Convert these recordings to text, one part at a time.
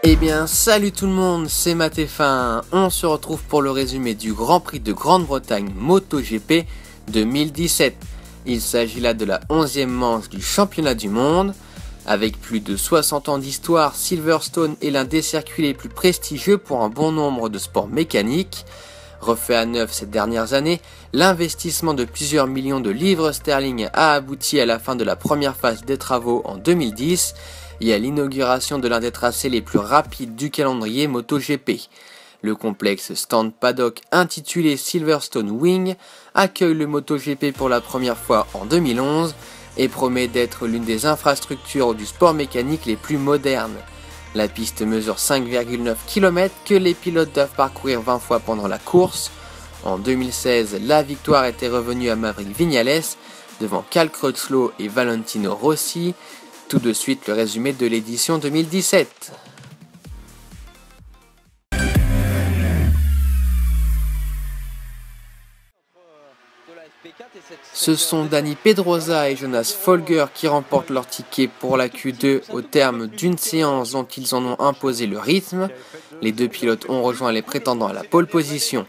Eh bien salut tout le monde, c'est Matéfin. On se retrouve pour le résumé du Grand Prix de Grande-Bretagne MotoGP 2017. Il s'agit là de la 11e manche du championnat du monde. Avec plus de 60 ans d'histoire, Silverstone est l'un des circuits les plus prestigieux pour un bon nombre de sports mécaniques. Refait à neuf ces dernières années, l'investissement de plusieurs millions de livres sterling a abouti à la fin de la première phase des travaux en 2010 et à l'inauguration de l'un des tracés les plus rapides du calendrier MotoGP. Le complexe Stand Paddock intitulé Silverstone Wing accueille le MotoGP pour la première fois en 2011 et promet d'être l'une des infrastructures du sport mécanique les plus modernes. La piste mesure 5,9 km que les pilotes doivent parcourir 20 fois pendant la course. En 2016, la victoire était revenue à Maverick Viñales devant Cal Crutchlow et Valentino Rossi. Tout de suite le résumé de l'édition 2017. Ce sont Dani Pedrosa et Jonas Folger qui remportent leur ticket pour la Q2 au terme d'une séance dont ils en ont imposé le rythme. Les deux pilotes ont rejoint les prétendants à la pole position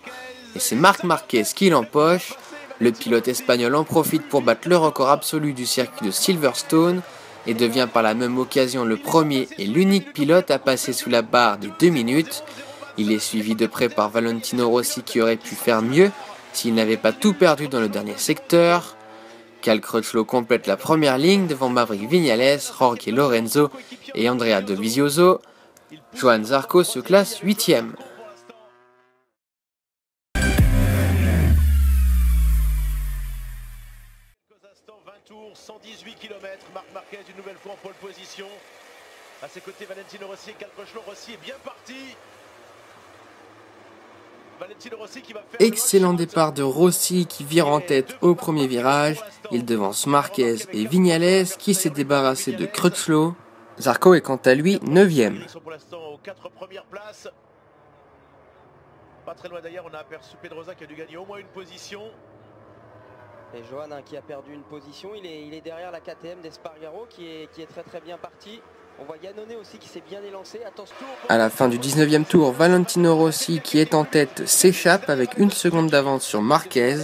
et c'est Marc Marquez qui l'empoche. Le pilote espagnol en profite pour battre le record absolu du circuit de Silverstone et devient par la même occasion le premier et l'unique pilote à passer sous la barre des 2 minutes. Il est suivi de près par Valentino Rossi qui aurait pu faire mieux s'il n'avait pas tout perdu dans le dernier secteur. Cal Crutchlow complète la première ligne devant Maverick Viñales, Jorge Lorenzo et Andrea Dovizioso. Johann Zarco se classe 8e. Tour, 118 km, Marc Marquez une nouvelle fois en pole position. À ses côtés Valentino Rossi et Cal Crutchlow. Rossi est bien parti. Valentino Rossi qui va faire excellent départ de Rossi qui vire en tête au premier virage. Il devance Marquez et Viñales qui s'est débarrassé de Crutchlow. Zarco est quant à lui 9e. Ils sont pour l'instant aux 4 premières places. Pas très loin d'ailleurs, on a aperçu Pedrosa qui a dû gagner au moins une position. Et Johan qui a perdu une position, il est derrière la KTM d'Espargaro qui est très bien parti. On voit Iannone aussi qui s'est bien élancé. Attention. À la fin du 19e tour, Valentino Rossi qui est en tête s'échappe avec une seconde d'avance sur Marquez.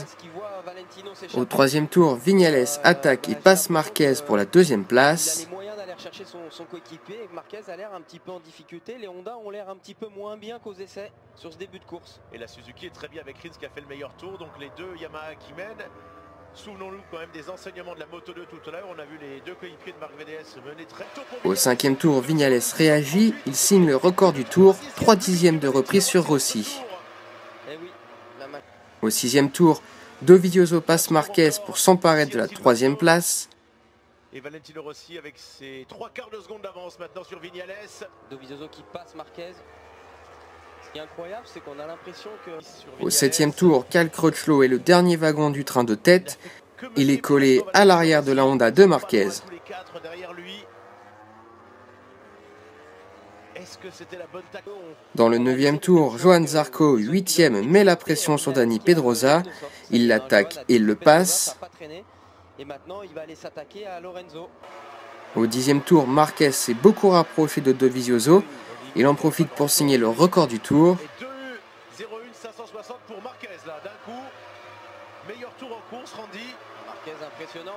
Au 3e tour, Viñales attaque et passe Marquez pour la 2e place. Il a les moyens d'aller chercher son coéquipier. Marquez a l'air un petit peu en difficulté. Les Honda ont l'air un petit peu moins bien qu'aux essais sur ce début de course. Et la Suzuki est très bien avec Rins qui a fait le meilleur tour. Donc les deux Yamaha qui mènent. Souvenons-nous quand même des enseignements de la Moto 2 tout à l'heure. On a vu les deux coéquipiers de Marc VDS mener très tôt. Au 5e tour, Viñales réagit. Il signe le record du tour, 3 dixièmes de reprise sur Rossi. Au 6e tour, Dovizioso passe Marquez pour s'emparer de la 3e place. Et Valentino Rossi avec ses 3/4 de seconde d'avance maintenant sur Viñales. Dovizioso qui passe Marquez. Ce qui est incroyable, c'est qu'on a l'impression que... Au 7e tour, Cal Crutchlow est le dernier wagon du train de tête. Il est collé à l'arrière de la Honda de Marquez. Dans le 9e tour, Johann Zarco, 8e, met la pression sur Dani Pedrosa. Il l'attaque et le passe. Et maintenant, il va aller s'attaquer à Lorenzo. Au 10e tour, Marquez s'est beaucoup rapproché de Dovizioso. Il en profite pour signer le record du tour. Et 2:01.560 pour Marquez là, d'un coup. Meilleur tour en course, Randy. Marquez impressionnant.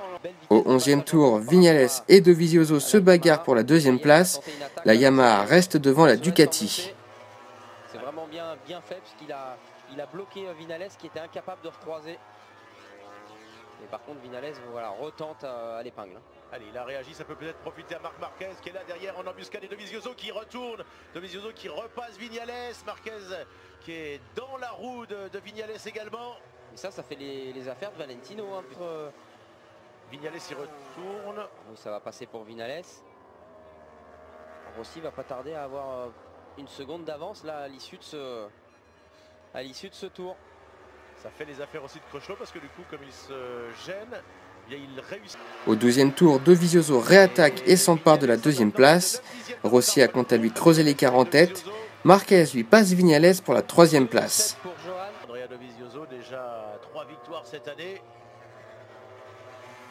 Au 11e tour, Viñales et Dovizioso se bagarrent pour la 2e place. La Yamaha reste devant la Ducati. C'est vraiment bien fait puisqu'il a bloqué Viñales qui était incapable de recroiser. Et par contre Viñales voilà, retente à l'épingle. Allez, il a réagi, ça peut peut-être profiter à Marc Marquez qui est là derrière en embuscade et Dovizioso qui retourne. Dovizioso qui repasse Viñales. Marquez qui est dans la roue de Viñales également. Et ça fait les affaires de Valentino. Viñales y retourne. Oui, ça va passer pour Viñales. Rossi va pas tarder à avoir une seconde d'avance là à l'issue de ce tour. Ça fait les affaires aussi de Crutchlow parce que du coup comme il se gêne, il réussit. Au 12e tour, Dovizioso réattaque et s'empare de la 2e place. Rossi a quant à lui creusé l'écart en tête. Marquez lui passe Viñales pour la 3e place. Andrea Dovizioso déjà 3 victoires cette année.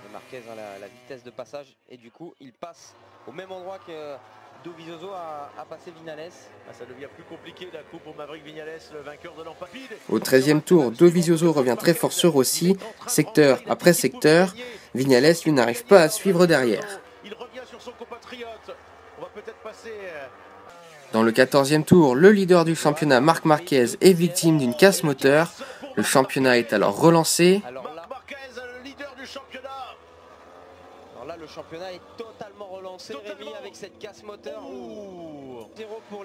Et Marquez a la vitesse de passage et du coup il passe au même endroit que Dovizioso a passé Vinales. Ça devient plus compliqué d'un coup pour Maverick Viñales, le vainqueur de l'Empapide. Au 13e tour, Dovizioso revient très fort sur Rossi, secteur après secteur. Viñales, lui, n'arrive pas à suivre derrière. Il revient sur son compatriote. On va peut-être passer... Dans le 14e tour, le leader du championnat, Marc Marquez, est victime d'une casse moteur. Le championnat est alors relancé. Alors Marc Marquez, le leader du championnat. là, le championnat est totalement relancé, Rémi, avec cette casse moteur.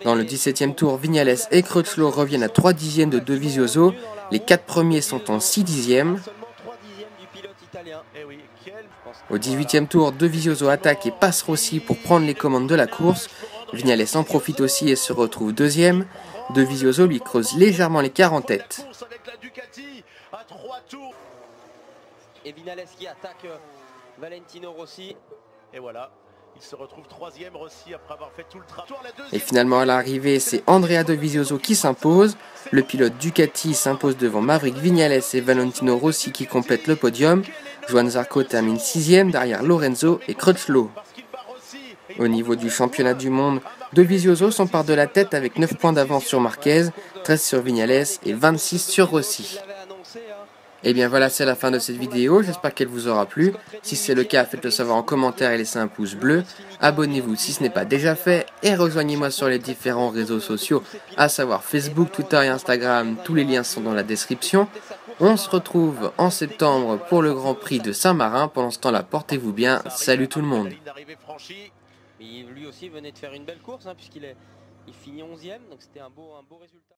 Dans le 17e tour, Viñales et Crutchlow reviennent à 3 dixièmes de Dovizioso. Les 4 premiers sont en 6 dixièmes. Au 18e tour, Dovizioso attaque et passe Rossi pour prendre les commandes de la course. Viñales en profite aussi et se retrouve deuxième. Dovizioso lui creuse légèrement l'écart en tête. Et Viñales qui attaque Valentino Rossi. Et voilà, il se retrouve troisième, Rossi, après avoir fait tout le travail. Et finalement à l'arrivée, c'est Andrea Dovizioso qui s'impose. Le pilote Ducati s'impose devant Maverick Viñales et Valentino Rossi qui complètent le podium. Johann Zarco termine 6e derrière Lorenzo et Crutchlow. Au niveau du championnat du monde, Dovizioso s'empare de la tête avec 9 points d'avance sur Marquez, 13 sur Viñales et 26 sur Rossi. Et bien voilà, c'est la fin de cette vidéo, j'espère qu'elle vous aura plu. Si c'est le cas, faites-le savoir en commentaire et laissez un pouce bleu. Abonnez-vous si ce n'est pas déjà fait et rejoignez-moi sur les différents réseaux sociaux, à savoir Facebook, Twitter et Instagram, tous les liens sont dans la description. On se retrouve en septembre pour le Grand Prix de Saint-Marin. Pendant ce temps-là, portez-vous bien, salut tout le monde. Lui aussi venait de faire une belle course, puisqu'il finit 11e, donc c'était un beau résultat.